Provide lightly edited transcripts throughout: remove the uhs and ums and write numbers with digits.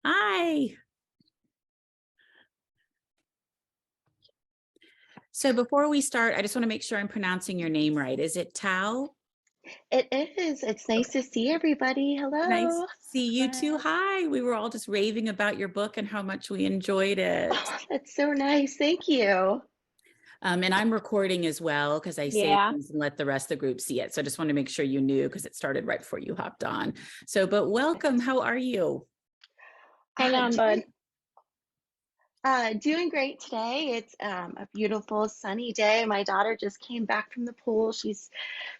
Hi. So before we start, I just want to make sure I'm pronouncing your name right. Is it Tao? It is. It's nice to see everybody. Nice Hello. to see you too. Hi. We were all just raving about your book and how much we enjoyed it. Oh, that's so nice. Thank you. And I'm recording as well because I saved Yeah. things and let the rest of the group see it. So I just want to make sure you knew because it started right before you hopped on. So, but welcome. How are you? Hang on, bud. Doing great today. It's a beautiful sunny day. My daughter just came back from the pool. She's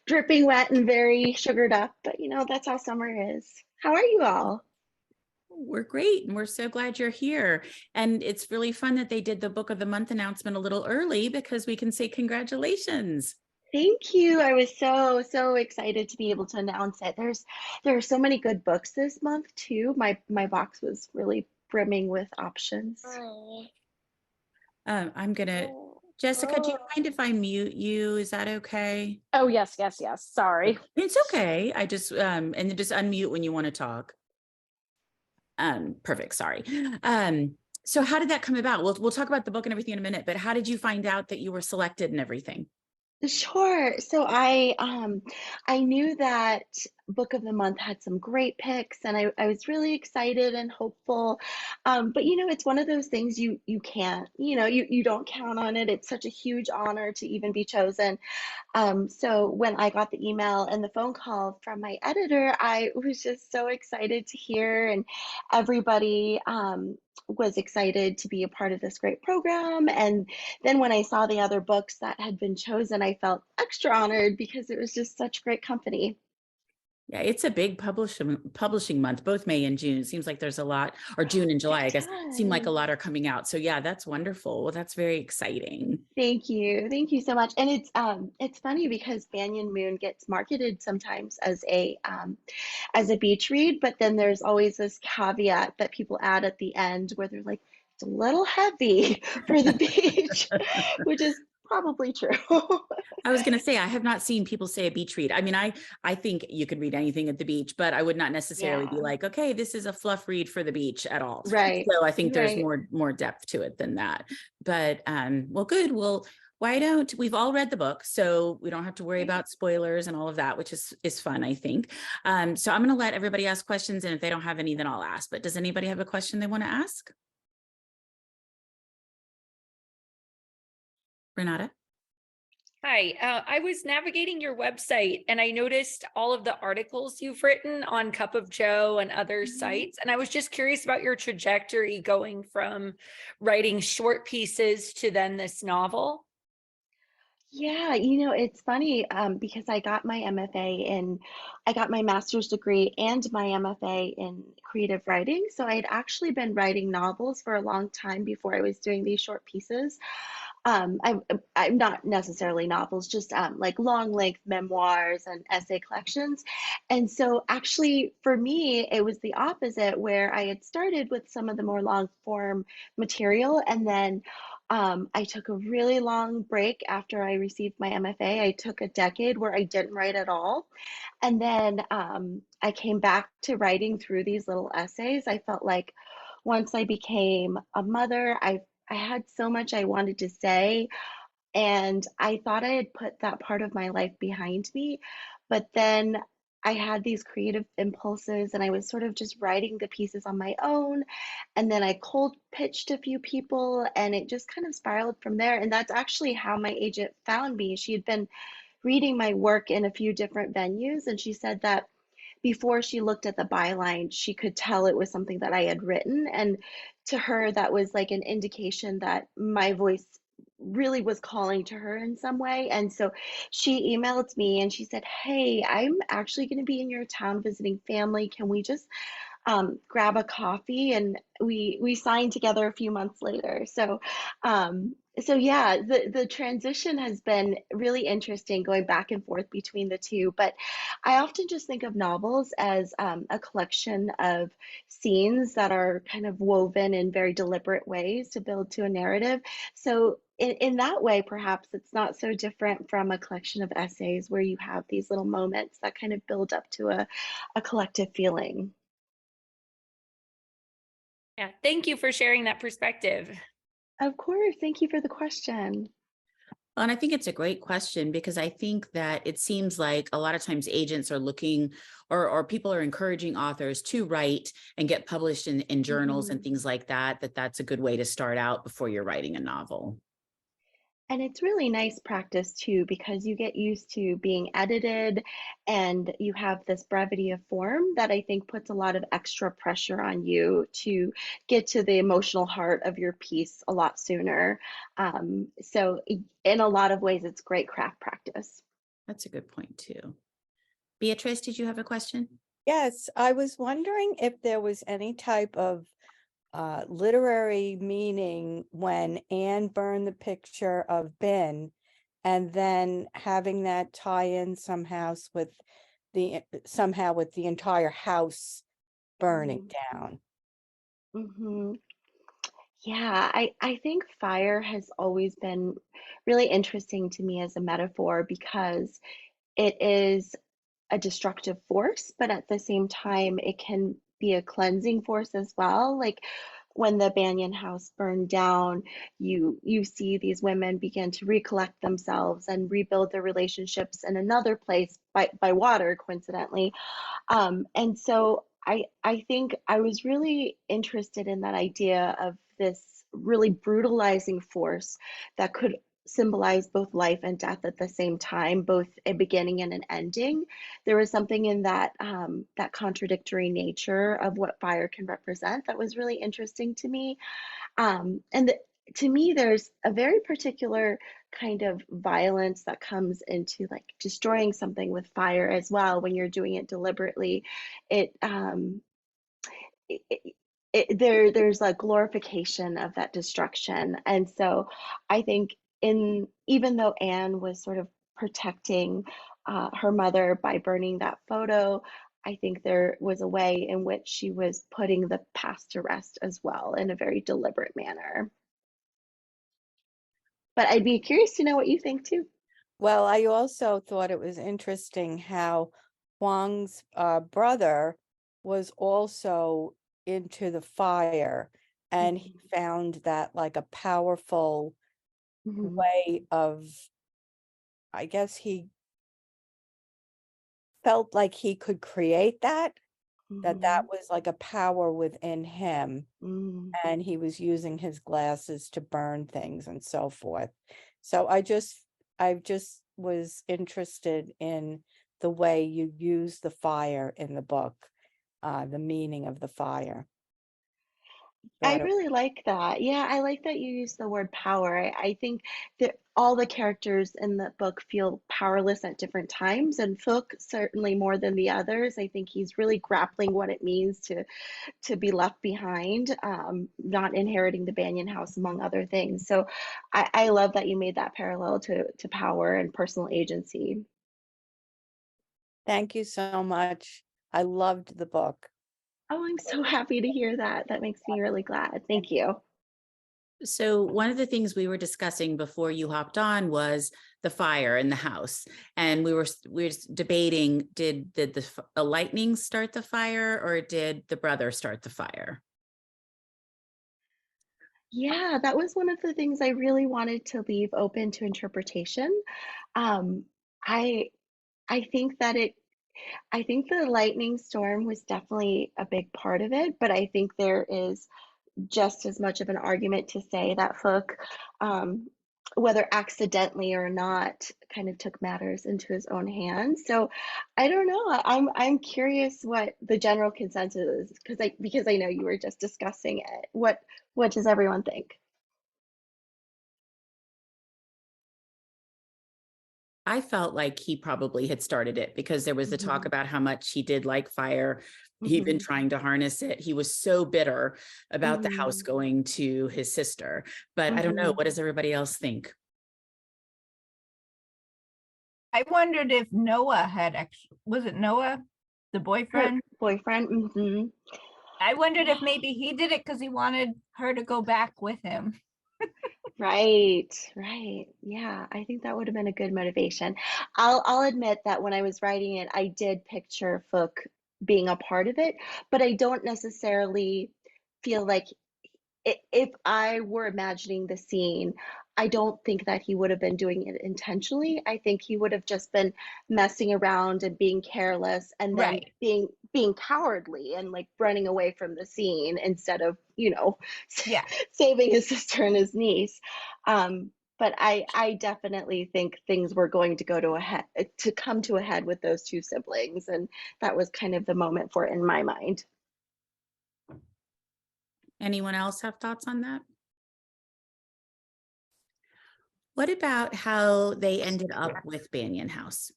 dripping wet and very sugared up, but that's how summer is. How are you all? We're great and we're so glad you're here. And it's really fun that they did the book of the month announcement a little early because we can say congratulations. Thank you. I was so excited to be able to announce it. There are so many good books this month too. My box was really brimming with options. I'm gonna, Jessica, do you mind if I mute you? Is that okay? Oh, yes, yes, yes. Sorry. It's okay. I just and then just unmute when you want to talk. Perfect. Sorry. So how did that come about? We'll talk about the book and everything in a minute, but how did you find out that you were selected and everything? Sure. So I knew that Book of the Month had some great picks and I was really excited and hopeful. But it's one of those things you can't, you don't count on it. It's such a huge honor to even be chosen. So when I got the email and the phone call from my editor, I was just so excited to hear, and everybody was excited to be a part of this great program. And then when I saw the other books that had been chosen, I felt extra honored because it was just such great company. Yeah, it's a big publishing month, both May and June. It seems like there's a lot, or June and July, It I guess, seem like a does. lot are coming out. So yeah, that's wonderful. Well, that's very exciting. Thank you. Thank you so much. And it's funny because Banyan Moon gets marketed sometimes as a beach read, but then there's always this caveat that people add at the end where they're like, it's a little heavy for the beach, which is probably true. I was going to say I have not seen people say a beach read. I mean, I think you could read anything at the beach, but I would not necessarily be Yeah, like, okay, this is a fluff read for the beach at all. right, So I think there's right. more depth to it than that. But well, good. Well, why don't we've all read the book, so we don't have to worry Great. about spoilers and all of that, which is fun, I think. So I'm going to let everybody ask questions, and if they don't have any, then I'll ask. But does anybody have a question they want to ask? Renata? Hi, I was navigating your website and I noticed all of the articles you've written on Cup of Joe and other Mhm. sites. And I was just curious about your trajectory going from writing short pieces to then this novel. Yeah, it's funny because I got my master's degree and my MFA in creative writing. So I had actually been writing novels for a long time before I was doing these short pieces. I'm not necessarily novels, just like long length memoirs and essay collections. And so actually for me, it was the opposite where I had started with some of the more long form material and then I took a really long break after I received my MFA. I took a decade where I didn't write at all. And then I came back to writing through these little essays. I felt like once I became a mother, I had so much I wanted to say, and I thought I had put that part of my life behind me. But then I had these creative impulses and I was sort of just writing the pieces on my own. And then I cold pitched a few people and it just kind of spiraled from there. And that's actually how my agent found me. She had been reading my work in a few different venues and she said that before she looked at the byline, she could tell it was something that I had written. And to her, that was like an indication that my voice really was calling to her in some way. And so she emailed me and she said, hey, I'm actually going to be in your town visiting family. Can we just grab a coffee? And we signed together a few months later. So yeah, the transition has been really interesting going back and forth between the two. But I often just think of novels as a collection of scenes that are kind of woven in very deliberate ways to build to a narrative. So in that way, perhaps it's not so different from a collection of essays where you have these little moments that kind of build up to a collective feeling. Yeah, thank you for sharing that perspective. Of course. Thank you for the question. And I think it's a great question because I think that it seems like a lot of times agents are looking or people are encouraging authors to write and get published in journals and Mhm. things like that, that's a good way to start out before you're writing a novel. And it's really nice practice too, because you get used to being edited and you have this brevity of form that I think puts a lot of extra pressure on you to get to the emotional heart of your piece a lot sooner. In a lot of ways, it's great craft practice. That's a good point too. Beatrice, did you have a question? Yes, I was wondering if there was any type of literary meaning when Anne burned the picture of Ben, and then having that tie in somehow with the entire house burning down. Mm-hmm. Yeah, I think fire has always been really interesting to me as a metaphor because it is a destructive force, but at the same time, it can be a cleansing force as well. Like when the Banyan house burned down, you see these women begin to recollect themselves and rebuild their relationships in another place by water, coincidentally. And so I think I was really interested in that idea of this really brutalizing force that could symbolize both life and death at the same time, both a beginning and an ending. There was something in that contradictory nature of what fire can represent that was really interesting to me. To me, there's a very particular kind of violence that comes into like destroying something with fire as well when you're doing it deliberately. It, it, it, there's a glorification of that destruction, and so I think in even though Anne was sort of protecting her mother by burning that photo, I think there was a way in which she was putting the past to rest as well in a very deliberate manner. But I'd be curious to know what you think too. Well, I also thought it was interesting how Huang's brother was also into the fire, and he Mhm, found that like a powerful mhm, way of, I guess he felt like he could create that mhm, was like a power within him, mhm. and he was using his glasses to burn things and so forth. So I just was interested in the way you use the fire in the book, the meaning of the fire. I Thought it, really like that. Yeah, I like that you use the word power. I think that all the characters in the book feel powerless at different times, and Fook certainly more than the others. I think he's really grappling what it means to be left behind, not inheriting the Banyan house, among other things. So I love that you made that parallel to power and personal agency. thank you so much. I loved the book. Oh, I'm so happy to hear that. That makes me really glad. Thank you. So one of the things we were discussing before you hopped on was the fire in the house, and we were debating did the lightning start the fire or did the brother start the fire? Yeah, that was one of the things I really wanted to leave open to interpretation. Um, I I think that I think the lightning storm was definitely a big part of it, but I think there is just as much of an argument to say that Hook, um, whether accidentally or not, kind of took matters into his own hands. So I don't know. I'm curious what the general consensus is because I know you were just discussing it. What does everyone think? I felt like he probably had started it because there was the talk Hmm. about how much he did like fire. He'd been Hmm. trying to harness it. He was so bitter about the house Hmm. going to his sister. But I don't know. Hmm. What does everybody else think? I wondered if Noah had actually, was it Noah, the Her boyfriend? boyfriend. Hmm. I wondered Yeah. if maybe he did it because he wanted her to go back with him. Right, right. Yeah, I think that would have been a good motivation. I'll admit that when I was writing it, I did picture Fook being a part of it, but I don't necessarily feel like if I were imagining the scene, I don't think that he would have been doing it intentionally. I think he would have just been messing around and being careless and then Right. being cowardly and like running away from the scene instead of, Yeah. saving his sister and his niece. But I definitely think things were going to go to come to a head with those two siblings, and that was kind of the moment for it in my mind. Anyone else have thoughts on that? What about how they ended up with Banyan House?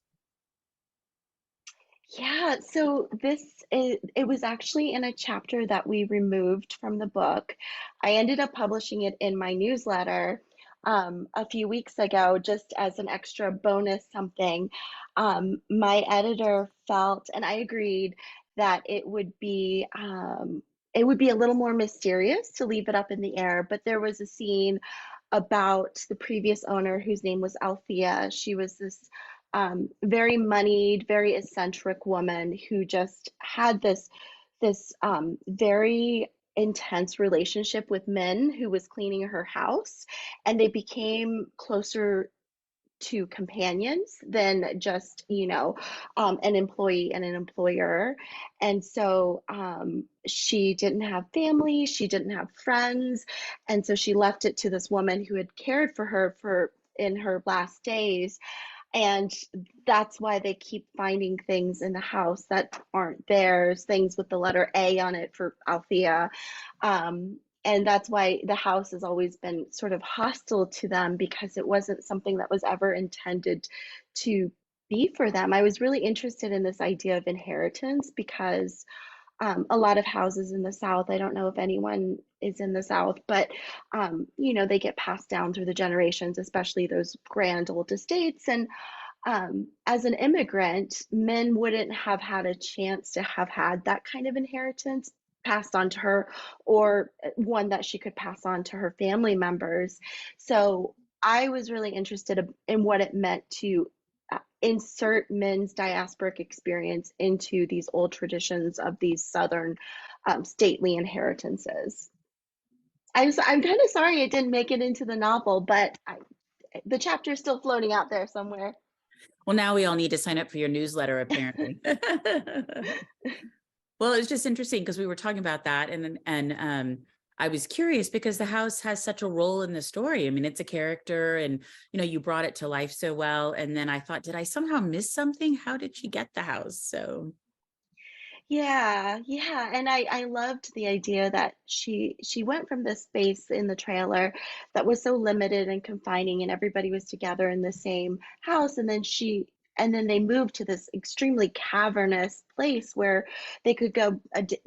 Yeah, so it was actually in a chapter that we removed from the book. I ended up publishing it in my newsletter a few weeks ago, just as an extra bonus something. My editor felt, and I agreed, that it would be a little more mysterious to leave it up in the air. But there was a scene about the previous owner whose name was Althea. She was this very moneyed, very eccentric woman who just had this very intense relationship with men who was cleaning her house, and they became closer to companions than just an employee and an employer. And so she didn't have family, she didn't have friends, and so she left it to this woman who had cared for her for in her last days. And that's why they keep finding things in the house that aren't theirs, things with the letter A on it for Althea. And that's why the house has always been sort of hostile to them, because it wasn't something that was ever intended to be for them. I was really interested in this idea of inheritance because a lot of houses in the South, I don't know if anyone is in the South, but they get passed down through the generations, especially those grand old estates. And as an immigrant, men wouldn't have had a chance to have had that kind of inheritance passed on to her, or one that she could pass on to her family members. So I was really interested in what it meant to insert men's diasporic experience into these old traditions of these Southern stately inheritances. I'm kind of sorry it didn't make it into the novel, but the chapter is still floating out there somewhere. Well, now we all need to sign up for your newsletter, apparently. Well, it's just interesting because we were talking about that, and I was curious because the house has such a role in the story. I mean, it's a character, and you brought it to life so well. And then I thought, did I somehow miss something? How did she get the house? So Yeah, yeah, and I loved the idea that she went from this space in the trailer that was so limited and confining, and everybody was together in the same house, and then they moved to this extremely cavernous place where they could go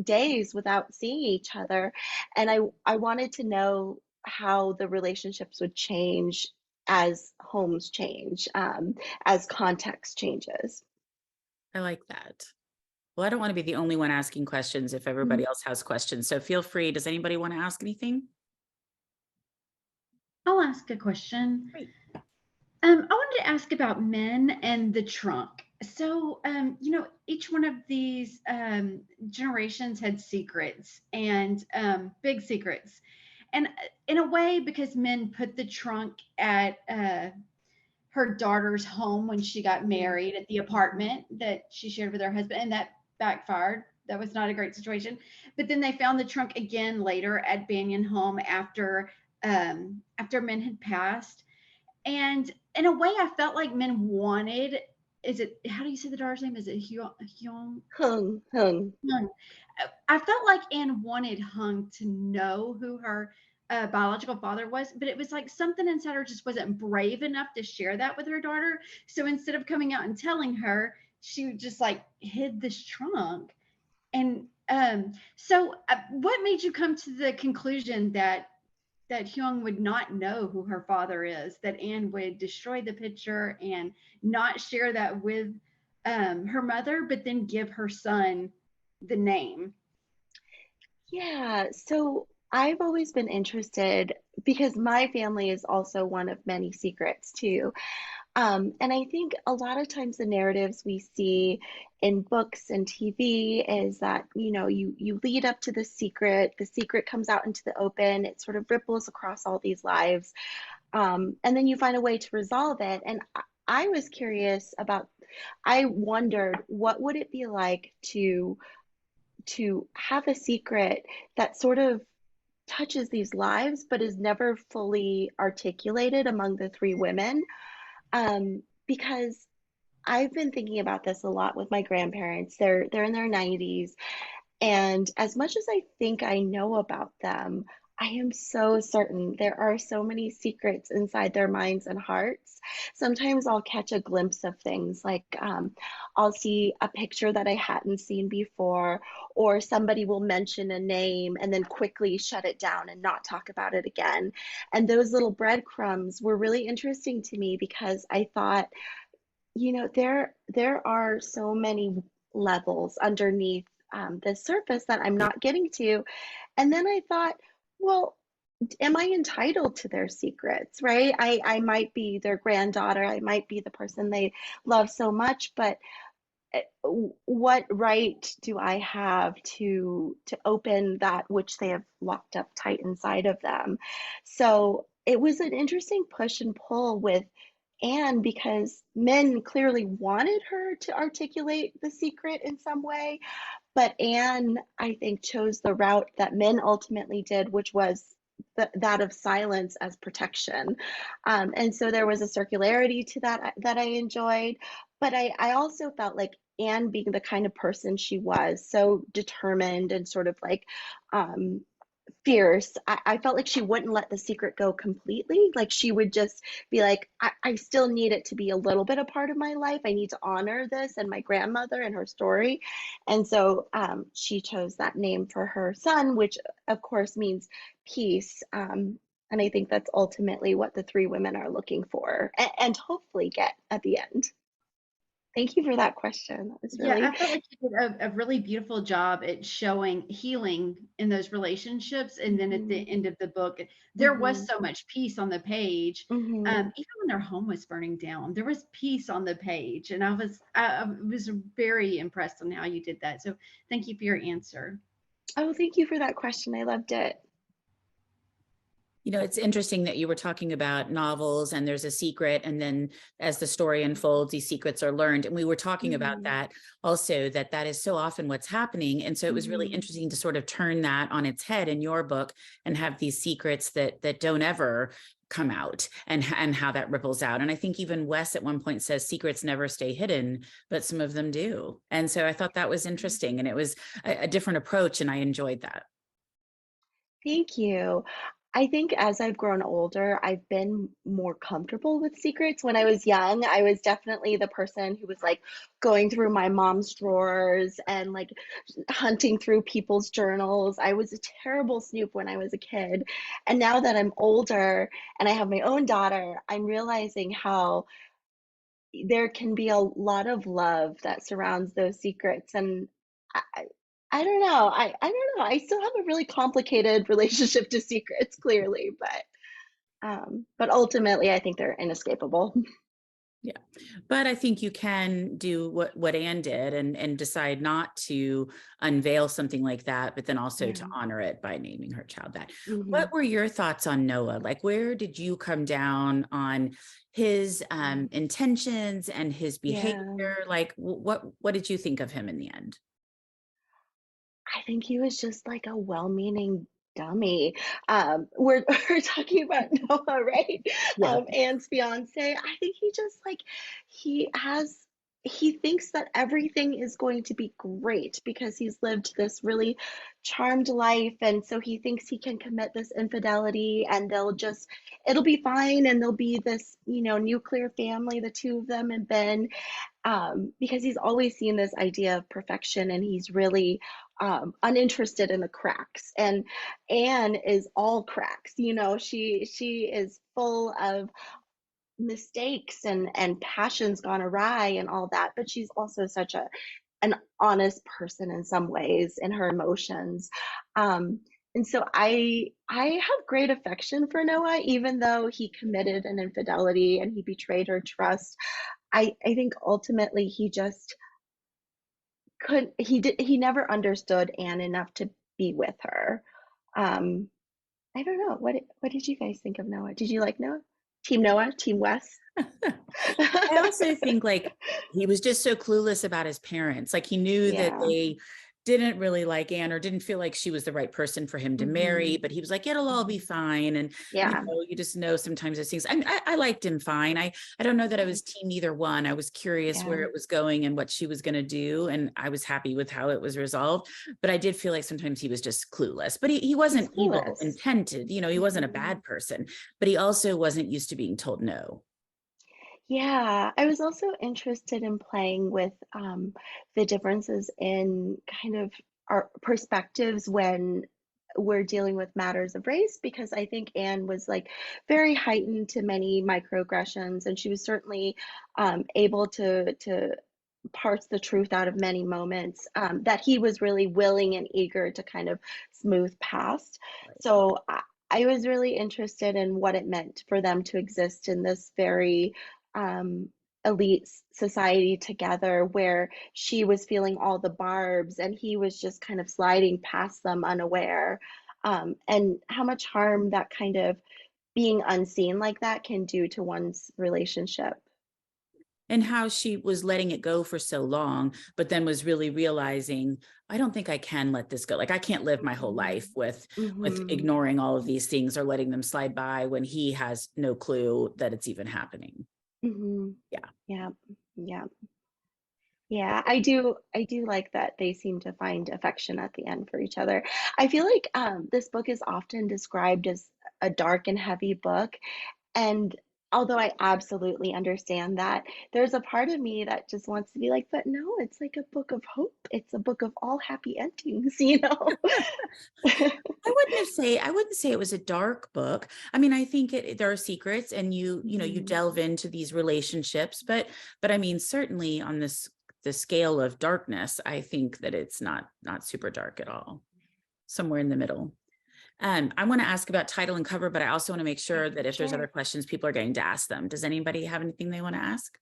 days without seeing each other. And I wanted to know how the relationships would change as homes change, as context changes. I like that. Well, I don't want to be the only one asking questions if everybody else has questions. So feel free. Does anybody want to ask anything? I'll ask a question. Great. I wanted to ask about men and the trunk. So, each one of these generations had secrets and big secrets. And in a way, because men put the trunk at her daughter's home when she got married at the apartment that she shared with her husband, and that backfired. That was not a great situation. But then they found the trunk again later at Banyan home after men had passed. And in a way, I felt like men wanted. How do you say the daughter's name? Is it Hyung? Hung, hung. Hung. I felt like Anne wanted Hung to know who her biological father was, but it was like something inside her just wasn't brave enough to share that with her daughter. So instead of coming out and telling her, she just like hid this trunk. And what made you come to the conclusion that Hyung would not know who her father is, that Anne would destroy the picture and not share that with her mother, but then give her son the name? Yeah, so I've always been interested because my family is also one of many secrets too. And I think a lot of times the narratives we see in books and TV is that, you lead up to the secret comes out into the open, it sort of ripples across all these lives, and then you find a way to resolve it. And I was curious about, I wondered what would it be like to have a secret that sort of touches these lives but is never fully articulated among the three women, because I've been thinking about this a lot with my grandparents. They're in their 90s, and as much as I think I know about them, I am so certain there are so many secrets inside their minds and hearts. Sometimes I'll catch a glimpse of things like, I'll see a picture that I hadn't seen before, or somebody will mention a name and then quickly shut it down and not talk about it again. And those little breadcrumbs were really interesting to me because I thought, there are so many levels underneath the surface that I'm not getting to. And then I thought, well, am I entitled to their secrets, right? I might be their granddaughter, I might be the person they love so much, but what right do I have to open that which they have locked up tight inside of them? So it was an interesting push and pull with Anne because men clearly wanted her to articulate the secret in some way, but Anne, I think, chose the route that men ultimately did, which was that of silence as protection. And so there was a circularity to that I enjoyed. But I also felt like Anne, being the kind of person she was, so determined and sort of like, um, fierce, I felt like she wouldn't let the secret go completely. Like she would just be like, I still need it to be a little bit a part of my life. I need to honor this and my grandmother and her story. And so she chose that name for her son, which of course means peace. And I think that's ultimately what the three women are looking for and hopefully get at the end. Thank you for that question. That was Yeah, really, I felt like you did a really beautiful job at showing healing in those relationships. And then at the mhm, end of the book, there was mhm, so much peace on the page. mhm. Even when their home was burning down, there was peace on the page. And I was very impressed on how you did that. So thank you for your answer. Oh, thank you for that question. I loved it. It's interesting that you were talking about novels and there's a secret, and then as the story unfolds, these secrets are learned. And we were talking about Mhm, that also, that is so often what's happening. And so it was really mhm. interesting to sort of turn that on its head in your book and have these secrets that don't ever come out, and how that ripples out. And I think even Wes at one point says secrets never stay hidden, but some of them do. And so I thought that was interesting, and it was a different approach, and I enjoyed that. Thank you. I think as I've grown older, I've been more comfortable with secrets. When I was young, I was definitely the person who was like going through my mom's drawers and like hunting through people's journals. I was a terrible snoop when I was a kid. And now that I'm older and I have my own daughter, I'm realizing how there can be a lot of love that surrounds those secrets. And I, I I don't know. I don't know. I still have a really complicated relationship to secrets, clearly, but ultimately, I think they're inescapable. Yeah. But I think you can do what Anne did, and decide not to unveil something like that, but then also to Yeah. honor it by naming her child that. Hmm. What were your thoughts on Noah? Like, where did you come down on his intentions and his Yeah. behavior? Like, what did you think of him in the end? I think he was just like a well-meaning dummy. We're talking about Noah, right? Yeah. Anne's fiance. I think he just like he has he thinks that everything is going to be great because he's lived this really charmed life, and so he thinks he can commit this infidelity and it'll be fine, and they'll be this, nuclear family, the two of them and Ben, because he's always seen this idea of perfection and he's really uninterested in the cracks. And Anne is all cracks. She is full of mistakes and passions gone awry and all that, but she's also such an honest person in some ways in her emotions. Um, and so I have great affection for Noah, even though he committed an infidelity and he betrayed her trust. I think ultimately he just he never understood Anne enough to be with her. Um, I don't know. What did you guys think of Noah? Did you like Noah? Team Noah, Team Wes? I also think like he was just so clueless about his parents. Like he knew that Yeah. they didn't really like Anne or didn't feel like she was the right person for him to marry, Mhm. but he was like, it'll all be fine. And Yeah. you just know sometimes those things. I liked him fine. I don't know that I was team either one. I was curious where Yeah. it was going and what she was going to do. And I was happy with how it was resolved. But I did feel like sometimes he was just clueless. But he He's wasn't evil clueless. intended, he wasn't a Mhm. bad person, but he also wasn't used to being told no. Yeah, I was also interested in playing with the differences in kind of our perspectives when we're dealing with matters of race, because I think Anne was like very heightened to many microaggressions, and she was certainly able to parse the truth out of many moments that he was really willing and eager to kind of smooth past. So I was really interested in what it meant for them to exist in this very um, elite society together, where she was feeling all the barbs and he was just kind of sliding past them unaware. And how much harm that kind of being unseen like that can do to one's relationship. And how she was letting it go for so long, but then was really realizing, I don't think I can let this go. Like I can't live my whole life with Hmm. ignoring all of these things or letting them slide by when he has no clue that it's even happening. Hmm. Yeah. Yeah. Yeah. Yeah, I do like that they seem to find affection at the end for each other. I feel like this book is often described as a dark and heavy book, and although I absolutely understand that, there's a part of me that just wants to be like, but no, it's like a book of hope. It's a book of all happy endings, you know? I wouldn't say it was a dark book. I mean, I think there are secrets and you Mhm. delve into these relationships, but I mean, certainly on the scale of darkness, I think that it's not super dark at all. Somewhere in the middle. I want to ask about title and cover, but I also want to make sure that if there's other Sure. questions, people are getting to ask them. Does anybody have anything they want to ask?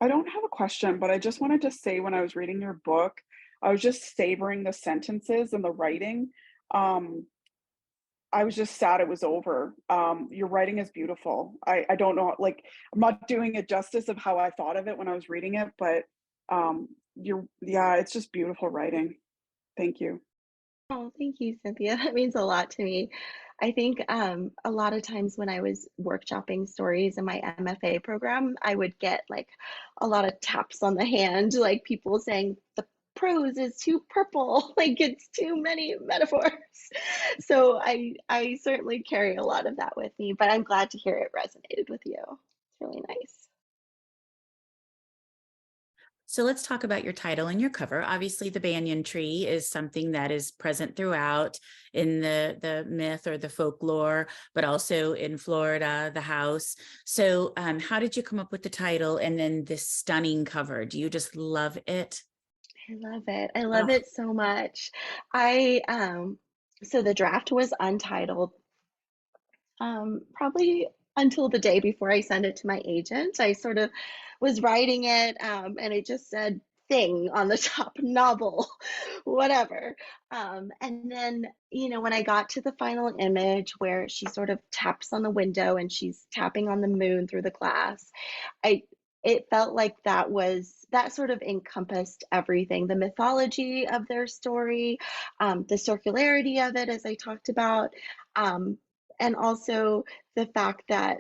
I don't have a question, but I just wanted to say when I was reading your book, I was just savoring the sentences and the writing. Um, I was just sad it was over. Your writing is beautiful. I don't know, like, I'm not doing it justice of how I thought of it when I was reading it, but yeah, it's just beautiful writing. Thank you. Oh, thank you, Cynthia. That means a lot to me. I think a lot of times when I was workshopping stories in my MFA program, I would get like a lot of taps on the hand, like people saying the prose is too purple, like it's too many metaphors. So I certainly carry a lot of that with me, but I'm glad to hear it resonated with you. It's really nice. So let's talk about your title and your cover. Obviously, the banyan tree is something that is present throughout in the myth or the folklore, but also in Florida, the house. So how did you come up with the title and then this stunning cover? Do you just love it? I love it. I love Oh, it so much. I so the draft was untitled. Probably until the day before I sent it to my agent. I sort of was writing it, and it just said thing on the top, novel, whatever. And then, when I got to the final image where she sort of taps on the window and she's tapping on the moon through the glass, I it felt like that sort of encompassed everything, the mythology of their story, the circularity of it, as I talked about, um, and also the fact that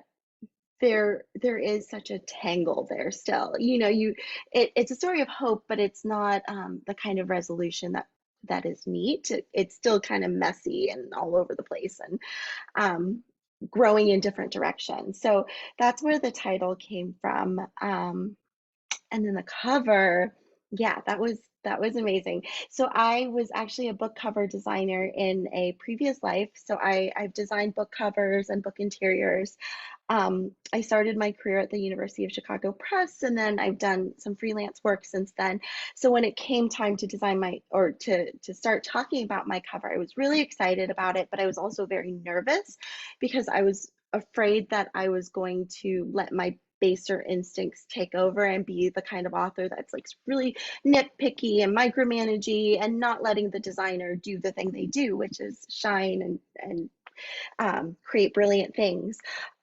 there is such a tangle there still. It's a story of hope, but it's not the kind of resolution that is neat. It's still kind of messy and all over the place, and um, growing in different directions. So that's where the title came from. And then the cover, Yeah, that was amazing. So I was actually a book cover designer in a previous life. So I've designed book covers and book interiors. I started my career at the University of Chicago Press, and then I've done some freelance work since then. So when it came time to design my or to start talking about my cover, I was really excited about it, but I was also very nervous because I was afraid that I was going to let my baser instincts take over and be the kind of author that's like really nitpicky and micromanagey and not letting the designer do the thing they do, which is shine and create brilliant things.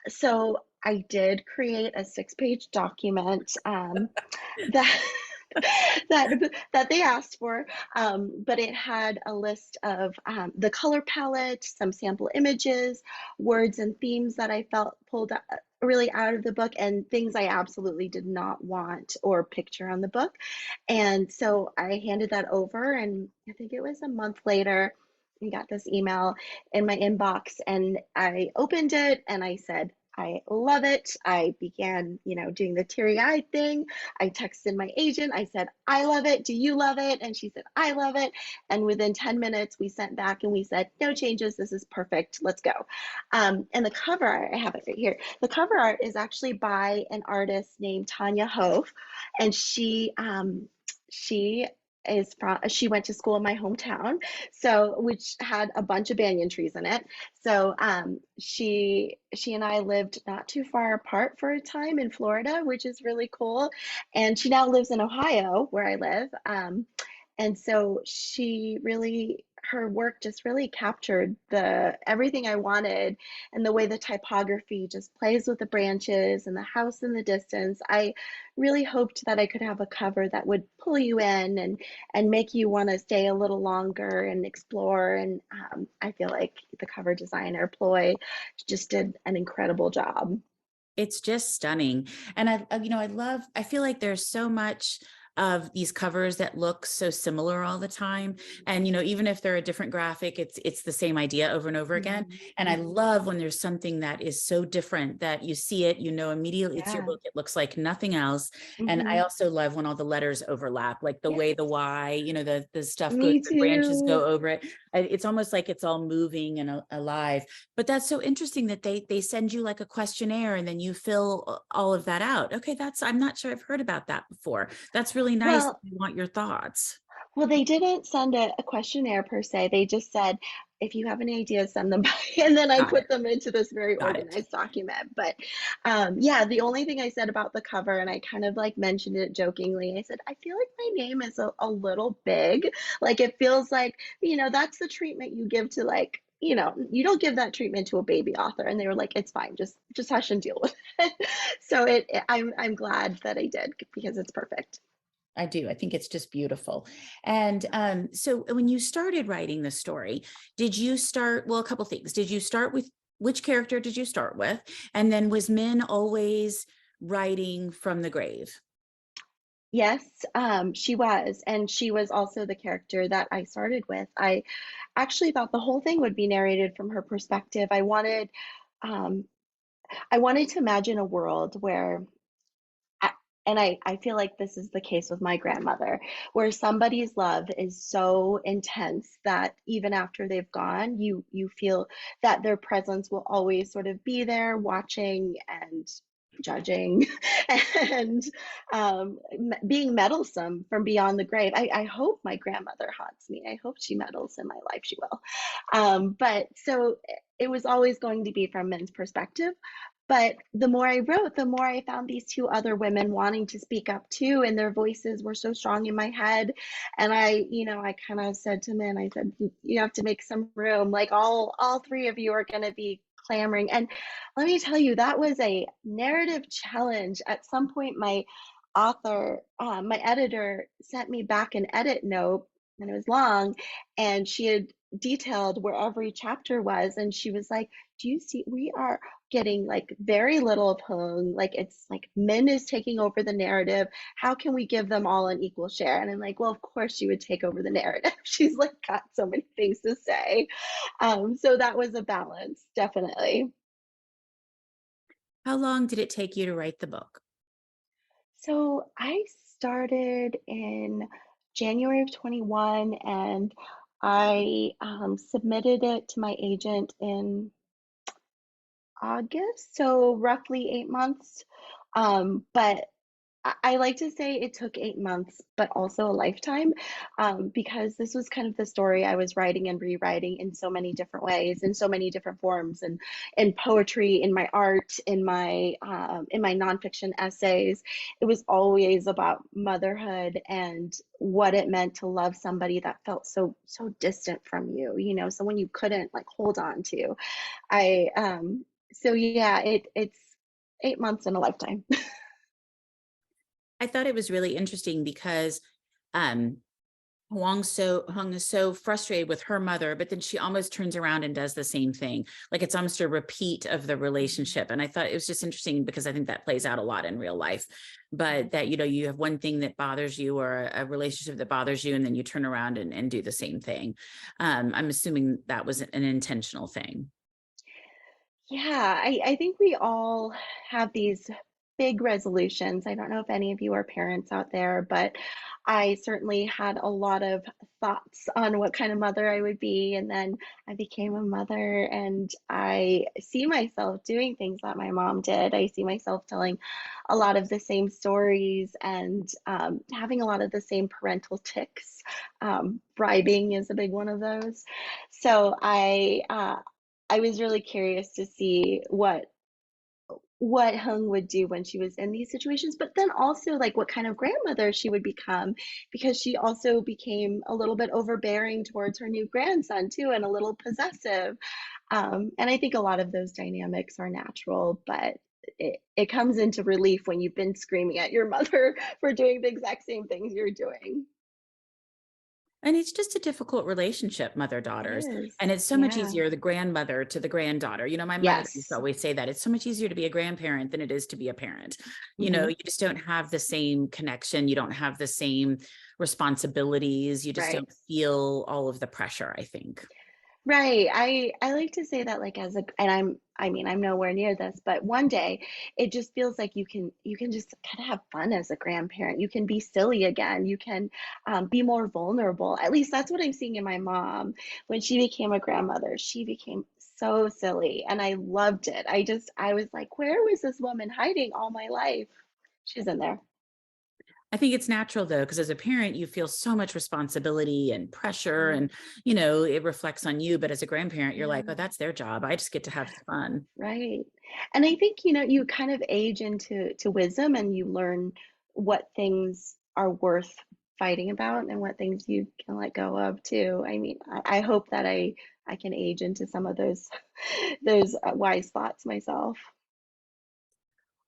So I did create a 6-page document that that they asked for, but it had a list of the color palette, some sample images, words and themes that I felt pulled really out of the book, and things I absolutely did not want or picture on the book. And so I handed that over, and I think it was a month later, I got this email in my inbox, and I opened it and I said, I love it. I began, doing the teary-eyed thing. I texted my agent. I said, I love it. Do you love it? And she said, I love it. And within 10 minutes, we sent back and we said, no changes. This is perfect. Let's go. And the cover art, I have it right here. The cover art is actually by an artist named Tanya Hove. And she went to school in my hometown, so which had a bunch of banyan trees in it. So she and I lived not too far apart for a time in Florida, which is really cool. And she now lives in Ohio, where I live. And so her work just really captured the everything I wanted, and the way the typography just plays with the branches and the house in the distance. I really hoped that I could have a cover that would pull you in and make you want to stay a little longer and explore. And I feel like the cover designer Ploy just did an incredible job. It's just stunning. And I feel like there's so much of these covers that look so similar all the time. And, even if they're a different graphic, it's the same idea over and over again. And I love when there's something that is so different that you see it, immediately it's your Yeah. book. It looks like nothing else. And I also love when all the letters overlap, like the way the Y, the stuff goes, Me the branches too. go over it. It's almost like it's all moving and alive. But that's so interesting that they send you like a questionnaire and then you fill all of that out. Okay, I'm not sure I've heard about that before. That's really nice. Well, We want your thoughts. Well, they didn't send a questionnaire per se. They just said, if you have any ideas, send them by. And then I Got it. put them into this very Got it. organized document. But yeah, the only thing I said about the cover, and I kind of like mentioned it jokingly, I said, I feel like my name is a little big. Like it feels like, that's the treatment you give to like, you don't give that treatment to a baby author. And they were like, it's fine, just hush and deal with it. So I'm glad that I did because it's perfect. I do. I think it's just beautiful. And so when you started writing the story, did you start, well, a couple things. Did you start with, which character did you start with? And then was Min always writing from the grave? Yes, she was. And she was also the character that I started with. I actually thought the whole thing would be narrated from her perspective. Um, I wanted to imagine a world where, I- and I feel like this is the case with my grandmother, where somebody's love is so intense that even after they've gone, you feel that their presence will always sort of be there, watching and judging and being meddlesome from beyond the grave. I hope my grandmother haunts me. I hope she meddles in my life. She will. But so it was always going to be from Min's perspective. But the more I wrote, the more I found these two other women wanting to speak up too, and their voices were so strong in my head. And I kind of said to Min, I said, you have to make some room. Like all three of you are going to be clamoring. And let me tell you, that was a narrative challenge. At some point, my editor sent me back an edit note, and it was long, and she had detailed where every chapter was, and she was like, do you see, we are getting like very little of Hung, like it's like Min is taking over the narrative, how can we give them all an equal share? And I'm like, well, of course she would take over the narrative. She's like got so many things to say. So that was a balance, definitely. How long did it take you to write the book? So I started in January of 21, and I submitted it to my agent in August, so roughly 8 months. But I like to say it took 8 months, but also a lifetime, because this was kind of the story I was writing and rewriting in so many different ways, in so many different forms, and in poetry, in my art, in my nonfiction essays. It was always about motherhood and what it meant to love somebody that felt so distant from you, someone you couldn't like hold on to. I so yeah, it's 8 months in a lifetime. I thought it was really interesting because um, Hung is so frustrated with her mother, but then she almost turns around and does the same thing. Like it's almost a repeat of the relationship. And I thought it was just interesting because I think that plays out a lot in real life. But that, you have one thing that bothers you or a relationship that bothers you, and then you turn around and do the same thing. I'm assuming that was an intentional thing. Yeah, I think we all have these big resolutions. I don't know if any of you are parents out there, but I certainly had a lot of thoughts on what kind of mother I would be. And then I became a mother, and I see myself doing things that my mom did. I see myself telling a lot of the same stories and having a lot of the same parental tics. Bribing is a big one of those. So I was really curious to see what Hung would do when she was in these situations, but then also like what kind of grandmother she would become, because she also became a little bit overbearing towards her new grandson too, and a little possessive. And I think a lot of those dynamics are natural, but it comes into relief when you've been screaming at your mother for doing the exact same things you're doing. And it's just a difficult relationship, mother It daughters. is. And it's so much Yeah. easier, the grandmother to the granddaughter. My mother used to Yes. always say that it's so much easier to be a grandparent than it is to be a parent. Hmm. You just don't have the same connection. You don't have the same responsibilities. You just Right. don't feel all of the pressure, I think. Right. I like to say that like as a and I'm nowhere near this, but one day it just feels like you can just kind of have fun as a grandparent. You can be silly again. You can be more vulnerable. At least that's what I'm seeing in my mom. When she became a grandmother, she became so silly, and I loved it. I was like, where was this woman hiding all my life? She's in there. I think it's natural though, because as a parent, you feel so much responsibility and pressure, Mm, and it reflects on you. But as a grandparent, you're like, oh, yeah. that's their job. I just get to have fun. Right. And I think, you kind of age into wisdom, and you learn what things are worth fighting about and what things you can let go of too. I mean, I hope that I can age into some of those those wise thoughts myself.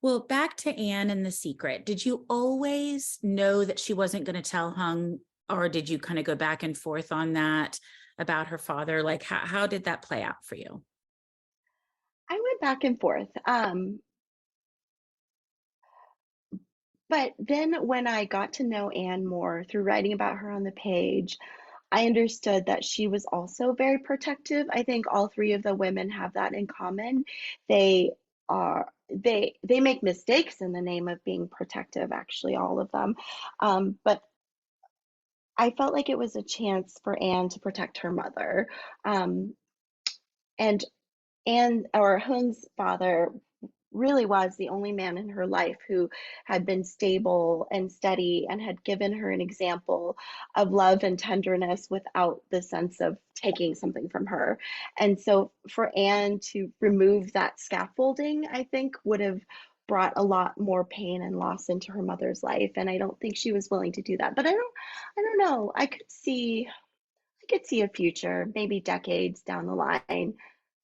Well, back to Anne and the secret. Did you always know that she wasn't going to tell Hung, or did you kind of go back and forth on that about her father? Like, how did that play out for you? I went back and forth. But then when I got to know Anne more through writing about her on the page, I understood that she was also very protective. I think all three of the women have that in common. They make mistakes in the name of being protective, actually, all of them. But I felt like it was a chance for Anne to protect her mother. Um, and or Hun's father really was the only man in her life who had been stable and steady and had given her an example of love and tenderness without the sense of taking something from her. And so for Anne to remove that scaffolding, I think would have brought a lot more pain and loss into her mother's life. And I don't think she was willing to do that. But I don't know. I could see a future, maybe decades down the line,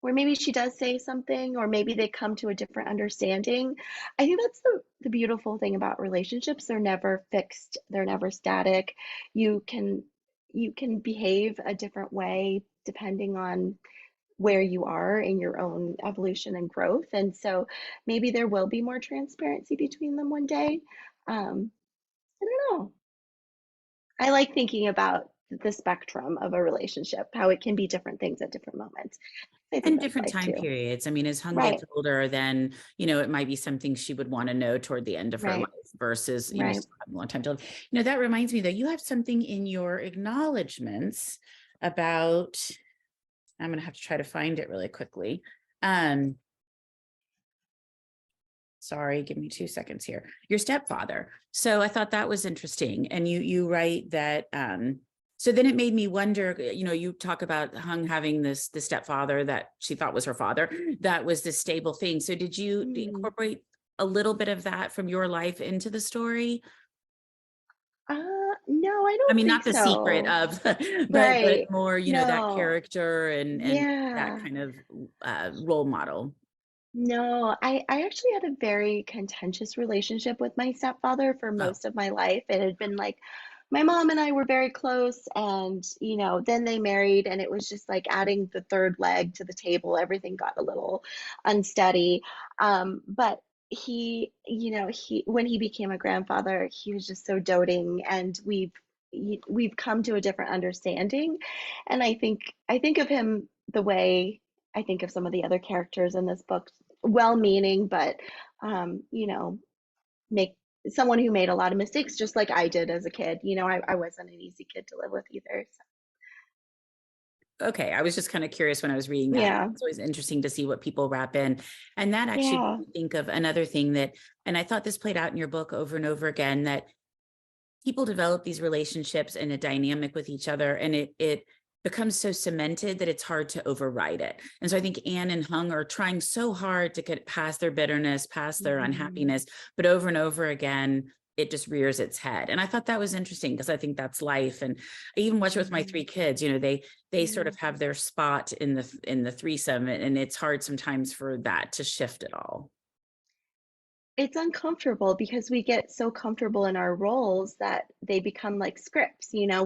where maybe she does say something, or maybe they come to a different understanding. I think that's the beautiful thing about relationships. They're never fixed, they're never static. You can you can behave a different way depending on where you are in your own evolution and growth. And so maybe there will be more transparency between them one day. I don't know. I like thinking about the spectrum of a relationship, how it can be different things at different moments. I think And that's different life time too. periods. I mean, as Hung Right, gets older, then, it might be something she would want to know toward the end of her life right, versus, right. still having a long time to live. That reminds me that you have something in your acknowledgements about, I'm going to have to try to find it really quickly. Sorry, give me 2 seconds here. Your stepfather. So I thought that was interesting. And you write that, so then it made me wonder, you talk about Hung having the stepfather that she thought was her father, that was this stable thing. So did you Mm. incorporate a little bit of that from your life into the story? No, I I don't mean, not think the secret so. of, but Right. more, that No. character and that Yeah. kind of role model. No, I actually had a very contentious relationship with my stepfather for Oh, most of my life. It had been like my mom and I were very close, and then they married, and it was just like adding the third leg to the table. Everything got a little unsteady. But he when he became a grandfather, he was just so doting, and we've come to a different understanding. And I think of him the way I think of some of the other characters in this book, well-meaning, but um, you know, make someone who made a lot of mistakes, just like I did as a kid. I wasn't an easy kid to live with either. So, okay. I was just kind of curious when I was reading that. yeah, It's always interesting to see what people wrap in. And that actually made yeah, me think of another thing that, and I thought this played out in your book over and over again, that people develop these relationships and a dynamic with each other, and it becomes so cemented that it's hard to override it. And so I think Anne and Hung are trying so hard to get past their bitterness, past their mhm, unhappiness, but over and over again, it just rears its head. And I thought that was interesting because I think that's life. And I even watch it with my mhm, 3 kids. They sort yeah. of have their spot in the threesome, and it's hard sometimes for that to shift it all. It's uncomfortable because we get so comfortable in our roles that they become like scripts. We know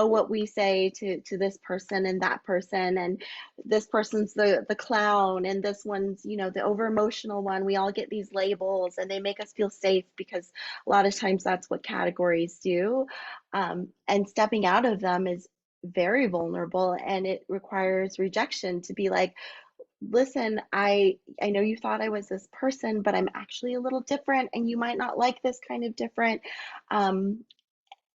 what we say to this person and that person, and this person's the clown, and this one's the over emotional one. We all get these labels, and they make us feel safe because a lot of times that's what categories do. And stepping out of them is very vulnerable, and it requires rejection to be like, listen, I know you thought I was this person, but I'm actually a little different, and you might not like this kind of different. Um,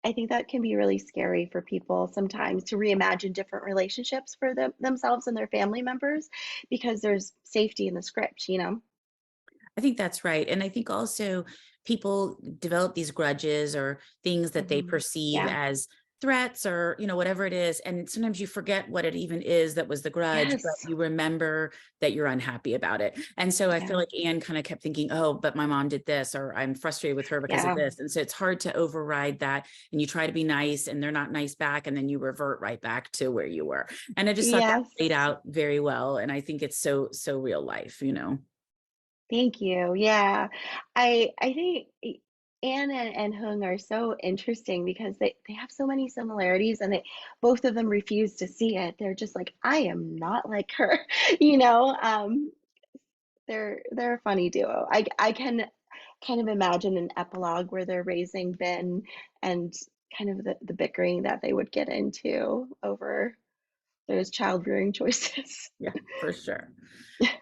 I think that can be really scary for people sometimes to reimagine different relationships for themselves and their family members because there's safety in the script. I think that's right. And I think also people develop these grudges or things that they Mhm. perceive Yeah. as threats or, whatever it is. And sometimes you forget what it even is that was the grudge, but Yes. you remember that you're unhappy about it. And so I feel Yeah. like Anne kind of kept thinking, oh, but my mom did this, or I'm frustrated with her because of Yeah. this. And so it's hard to override that. And you try to be nice and they're not nice back. And then you revert right back to where you were. And I just thought that Yes. played out very well. And I think it's so, so real life. Thank you. Yeah. I think Anne and Hung are so interesting because they have so many similarities, and they both of them refuse to see it. They're just like, I am not like her. You know, they're a funny duo. I can kind of imagine an epilogue where they're raising Ben, and kind of the bickering that they would get into over those child rearing choices. Yeah, for sure.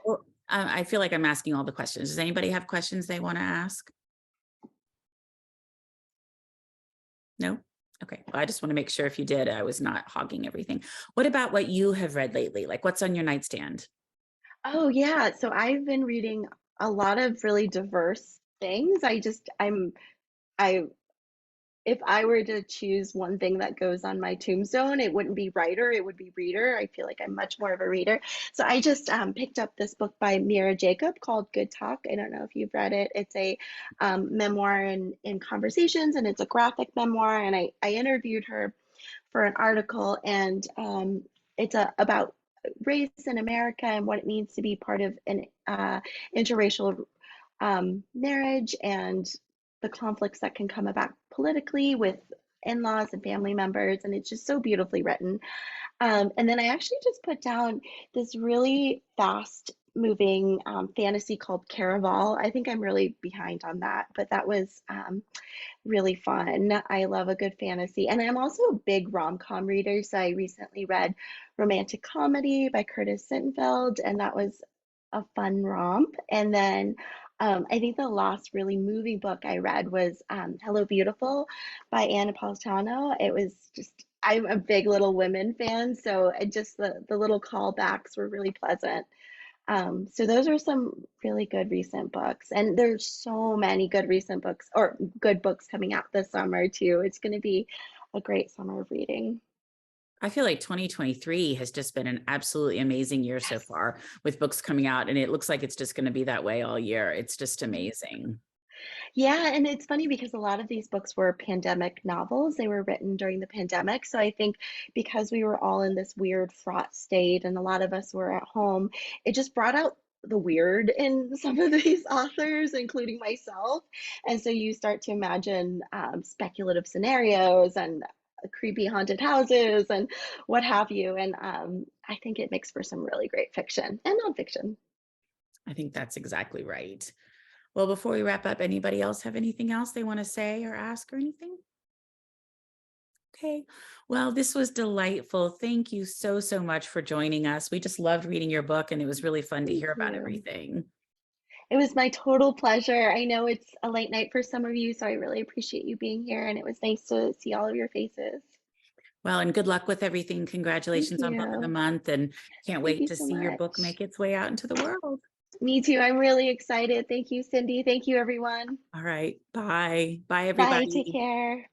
Well, I feel like I'm asking all the questions. Does anybody have questions they want to ask? No? Okay. Well, I just want to make sure if you did, I was not hogging everything. What about what you have read lately? Like what's on your nightstand? Oh yeah, so I've been reading a lot of really diverse things. I if I were to choose one thing that goes on my tombstone, it wouldn't be writer, it would be reader. I feel like I'm much more of a reader. So I just picked up this book by Mira Jacob called Good Talk. I don't know if you've read it. It's a memoir in conversations, and it's a graphic memoir. And I interviewed her for an article, and it's about race in America and what it means to be part of an interracial marriage, and the conflicts that can come about politically with in-laws and family members. And it's just so beautifully written. And then I actually just put down this really fast moving fantasy called Caraval. I think I'm really behind on that, but that was really fun. I love a good fantasy. And I'm also a big rom-com reader. So I recently read Romantic Comedy by Curtis Sittenfeld, and that was a fun romp. And then I think the last really moving book I read was Hello Beautiful by Anna Napolitano. It was just, I'm a big Little Women fan, so it just the little callbacks were really pleasant. So those are some really good recent books, and there's so many good recent books or good books coming out this summer too. It's going to be a great summer of reading. I feel like 2023 has just been an absolutely amazing year so far with books coming out, and it looks like it's just going to be that way all year. It's just amazing. Yeah, and it's funny because a lot of these books were pandemic novels. They were written during the pandemic. So I think because we were all in this weird fraught state and a lot of us were at home, it just brought out the weird in some of these authors, including myself. And so you start to imagine speculative scenarios and creepy haunted houses and what have you. And I think it makes for some really great fiction and nonfiction. I think that's exactly right. Well, before we wrap up, anybody else have anything else they want to say or ask or anything? Okay. Well, this was delightful. Thank you so, so much for joining us. We just loved reading your book, and it was really fun to hear about you. everything. It was my total pleasure. I know it's a late night for some of you, so I really appreciate you being here, and it was nice to see all of your faces. Well, and good luck with everything. Thank Congratulations on Book of the you. Month, and can't Thank wait you to so see your book much. make its way out into the world. Me too. I'm really excited. Thank you, Cindy. Thank you, everyone. All right. Bye. Bye, Bye. Take everybody. care.